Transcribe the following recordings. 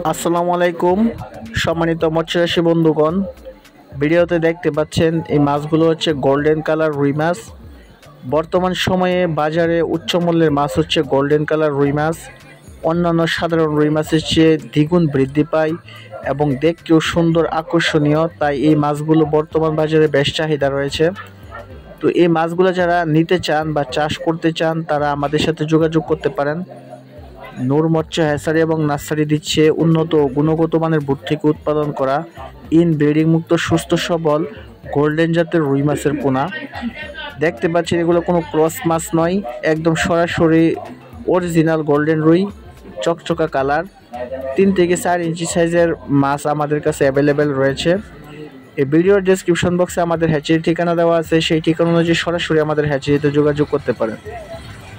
আসসালামু আলাইকুম সম্মানিত মৎস্যচাষী বন্ধুগণ, ভিডিওতে দেখতে পাচ্ছেন এই মাছগুলো হচ্ছে গোল্ডেন কালার রুই মাছ। বর্তমান সময়ে বাজারে উচ্চ মূল্যের মাছ হচ্ছে গোল্ডেন কালার রুই মাছ। অন্যান্য সাধারণ রুই মাছের চেয়ে দ্বিগুণ বৃদ্ধি পায় এবং দেখতেও সুন্দর আকর্ষণীয়, তাই এই মাছগুলো বর্তমান বাজারে বেশ চাহিদা রয়েছে। তো এই মাছগুলো যারা নিতে চান বা চাষ করতে চান তারা আমাদের সাথে যোগাযোগ করতে পারেন। নূর মৎস্য হ্যাচারি এবং নার্সারি দিচ্ছে উন্নত গুণগত মানের বুট থেকে উৎপাদন করা ব্রিডিং মুক্ত সুস্থ সবল গোল্ডেন জাতের রুই মাছের পোনা। দেখতে পাচ্ছেন এগুলো কোনো ক্রস মাছ নয়, একদম সরাসরি অরিজিনাল গোল্ডেন রুই, চকচকা কালার। 3 থেকে 4 ইঞ্চি সাইজের মাছ আমাদের কাছে অ্যাভেলেবেল রয়েছে। এই ভিডিওর ডেসক্রিপশন বক্সে আমাদের হ্যাচারির ঠিকানা দেওয়া আছে, সেই ঠিকানা অনুযায়ী সরাসরি আমাদের হ্যাচারিতে যোগাযোগ করতে পারেন,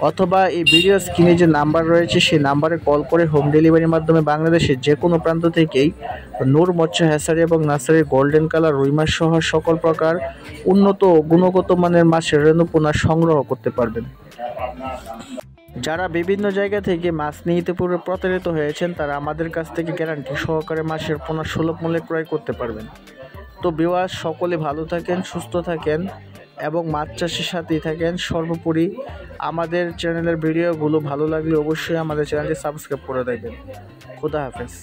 অথবা এই ভিডিও স্ক্রিনে যে নাম্বার রয়েছে সেই নাম্বারে কল করে হোম ডেলিভারির মাধ্যমে বাংলাদেশের যে কোনো প্রান্ত থেকেই নূর মৎস্য হ্যাচারি এবং নার্সারির গোল্ডেন কালার রুই মাছ সহ সকল প্রকার উন্নত গুণগত মানের মাছের রেণুপোনা সংগ্রহ করতে পারবেন। যারা বিভিন্ন জায়গা থেকে মাছ নিয়ে ইতিপূর্বে প্রতারিত হয়েছেন তারা আমাদের কাছ থেকে গ্যারান্টি সহকারে মাছের পোনা সুলভ মূল্যে ক্রয় করতে পারবেন। তো ভিউয়ার্স, সকলে ভালো থাকেন, সুস্থ থাকেন এবং মাছ চাষের সাথেই থাকেন। সর্বোপরি আমাদের চ্যানেলের ভিডিওগুলো ভালো লাগলে অবশ্যই আমাদের চ্যানেলটি সাবস্ক্রাইব করে দেবেন। খুদা হাফেজ।